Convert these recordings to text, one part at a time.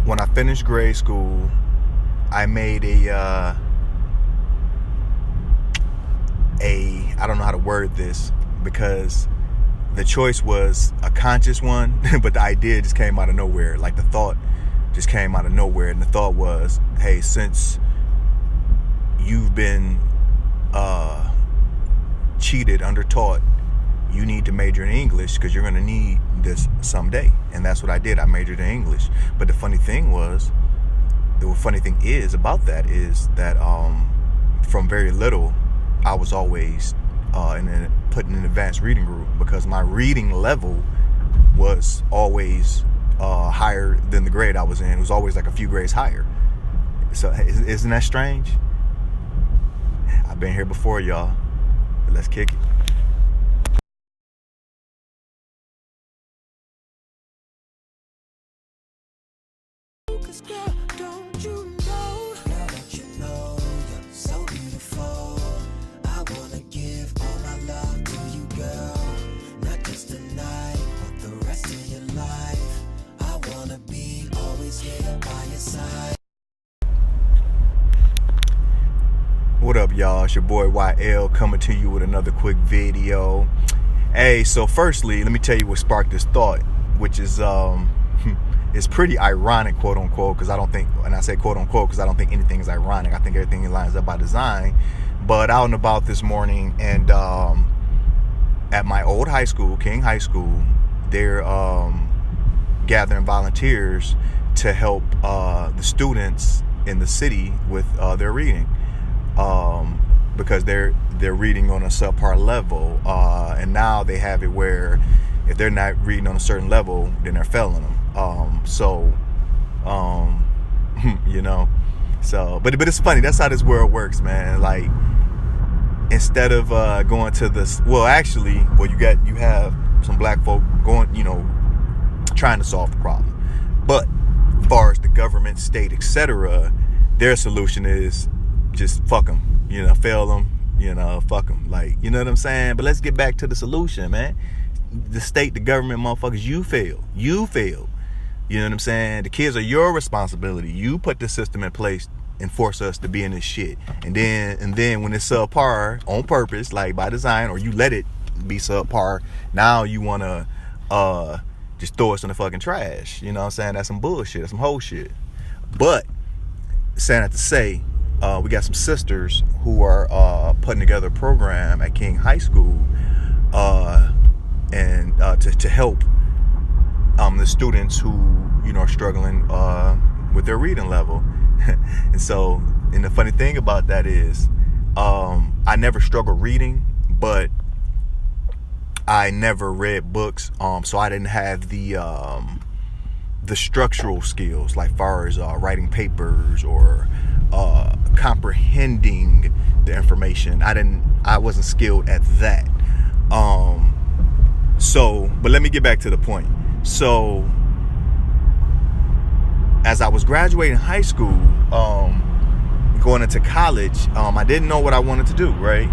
when I finished grade school, I made a I don't know how to word this because the choice was a conscious one, but the idea just came out of nowhere. Like the thought just came out of nowhere, and the thought was, hey, since you've been cheated, undertaught, you need to major in English because you're going to need this someday. And that's what I did. I majored in English. But the funny thing is about that is that from very little, I was always put in an advanced reading group because my reading level was always higher than the grade I was in. It was always like a few grades higher. So isn't that strange? I've been here before, y'all. Let's kick it. Girl, don't you know? Now that you know you're so beautiful, I wanna give all my love to you, girl. Not just tonight, but the rest of your life. I wanna be always here by your side. What up, y'all? It's your boy YL coming to you with another quick video. Hey, so firstly, let me tell you what sparked this thought, which is it's pretty ironic, quote unquote, because I don't think, and I say quote unquote because I don't think anything is ironic. I think everything lines up by design. But out and about this morning, and at my old high school, King High School, they're gathering volunteers to help the students in the city with their reading, because they're reading on a subpar level, and now they have it where if they're not reading on a certain level, then they're failing them. You know, so but it's funny. That's how this world works, man. Like, instead of going to this, you have some black folk going, trying to solve the problem. But as far as the government, state, etc., their solution is just fuck them, fail them, fuck them. Like, you know what I'm saying? But let's get back to the solution, man. The state, the government, motherfuckers, you fail. You know what I'm saying? The kids are your responsibility. You put the system in place and force us to be in this shit. And then when it's subpar on purpose, like by design, or you let it be subpar, now you want to just throw us in the fucking trash. You know what I'm saying? That's some bullshit. That's some whole shit. But saying that to say, we got some sisters who are putting together a program at King High School and to help the students who are struggling with their reading level. And the funny thing about that is I never struggled reading, but I never read books, so I didn't have the structural skills, like far as writing papers or comprehending the information. I wasn't skilled at that. But let me get back to the point. So as I was graduating high school, going into college, I didn't know what I wanted to do, right?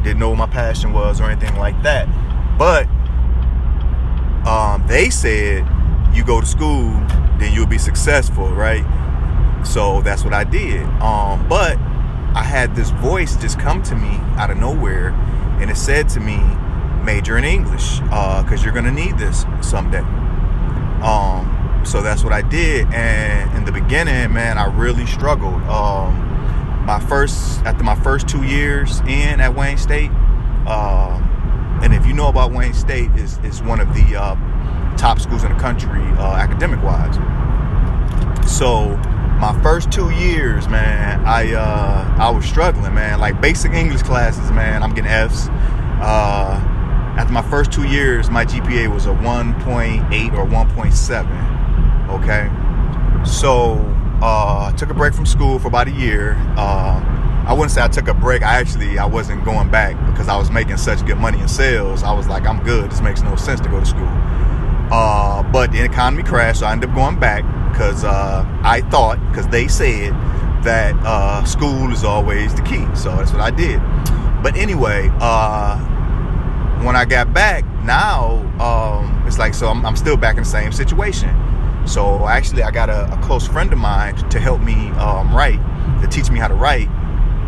Didn't know what my passion was or anything like that. But they said, you go to school, then you'll be successful, right? So that's what I did. But I had this voice just come to me out of nowhere, and it said to me, major in English, because you're gonna need this someday. So that's what I did, and in the beginning, man, I really struggled. After my first 2 years in at Wayne State, and if you know about Wayne State, is one of the top schools in the country, academic wise. So my first 2 years, man, I was struggling, man. Like basic English classes, man, I'm getting F's. After my first 2 years, my GPA was a 1.8 or 1.7. Okay, so I took a break from school for about a year. I wouldn't say I took a break. I wasn't going back because I was making such good money in sales. I was like, I'm good. This makes no sense to go to school. But the economy crashed, so I ended up going back because because they said that school is always the key. So that's what I did. But anyway, when I got back, now it's like, so I'm still back in the same situation. So actually, I got a close friend of mine to help me write, to teach me how to write.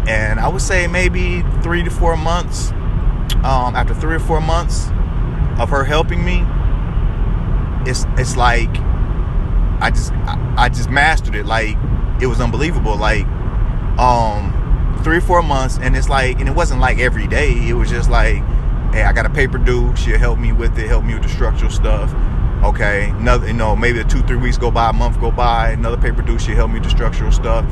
And I would say maybe 3 to 4 months. After 3 or 4 months of her helping me, it's like I just mastered it. Like, it was unbelievable. Like 3 or 4 months, and it's like, and it wasn't like every day. It was just like, hey, I got a paper due. She'll help me with it, help me with the structural stuff. Okay, another, maybe 2-3 weeks go by, a month go by, another paper due. She'll help me with the structural stuff.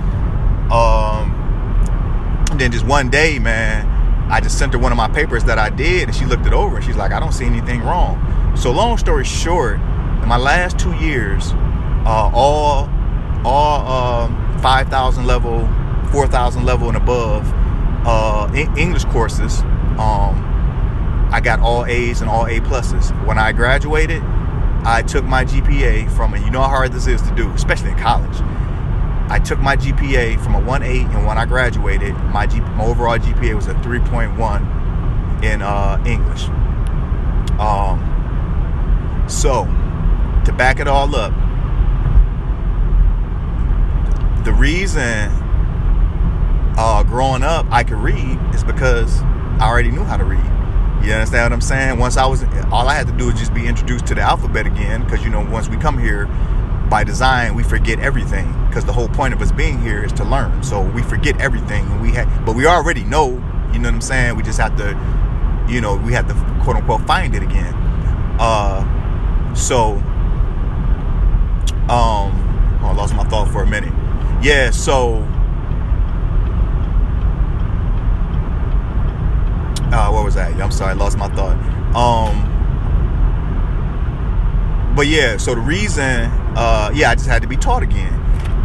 And then just one day, man, I just sent her one of my papers that I did, and she looked it over, and she's like, I don't see anything wrong. So long story short, in my last 2 years, all 5,000 level, 4,000 level and above English courses, I got all A's and all A pluses. When I graduated, I took my GPA from, and you know how hard this is to do, especially in college. I took my GPA from a 1.8, and when I graduated, my overall GPA was a 3.1 in English. So, to back it all up, the reason growing up I could read is because I already knew how to read. You understand what I'm saying? All I had to do was just be introduced to the alphabet again, because once we come here, by design, we forget everything, because the whole point of us being here is to learn. So we forget everything, but we already know. You know what I'm saying? We just have to, we have to quote unquote find it again. I lost my thought for a minute. Yeah, so what was that? I'm sorry, I lost my thought. But yeah, so the reason, I just had to be taught again.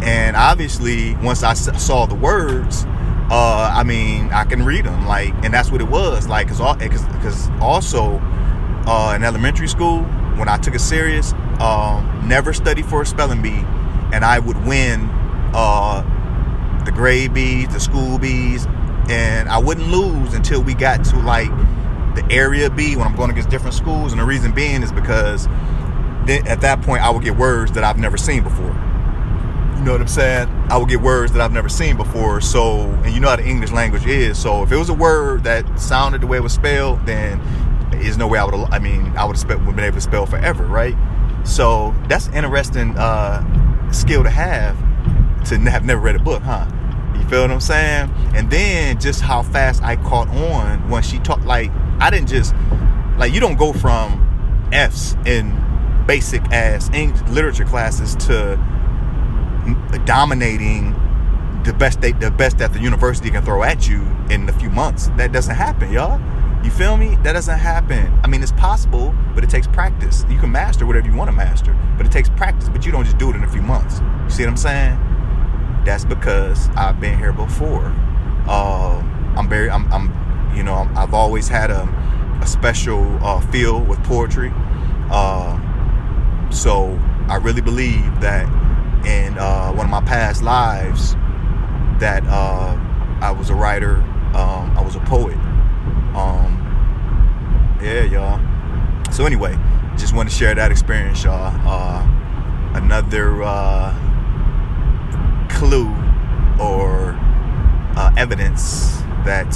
And obviously, once I saw the words, I can read them. Like, and that's what it was. Like, because also in elementary school, when I took it serious, never studied for a spelling bee, and I would win the grade B's, the school B's, and I wouldn't lose until we got to like the area B when I'm going against different schools. And the reason being is because then at that point I would get words that I've never seen before. You know what I'm saying? I would get words that I've never seen before. So, and you know how the English language is. So if it was a word that sounded the way it was spelled, then there's no way I would have been able to spell forever, right? So that's an interesting skill to have never read a book, huh? You feel what I'm saying? And then just how fast I caught on when she taught. Like, I didn't just, like, you don't go from F's in basic ass English literature classes to dominating the best that the university can throw at you in a few months. That doesn't happen, y'all. You feel me? That doesn't happen. I mean, it's possible, but it takes practice. You can master whatever you want to master, but it takes practice. But you don't just do it in a few months. You see what I'm saying? That's because I've been here before. I've always had a special feel with poetry. So I really believe that in one of my past lives that I was a writer, I was a poet. Yeah, y'all. So anyway, just want to share that experience, y'all. Another clue or evidence that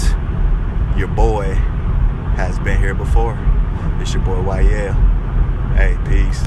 your boy has been here before. It's your boy YL. Hey, peace.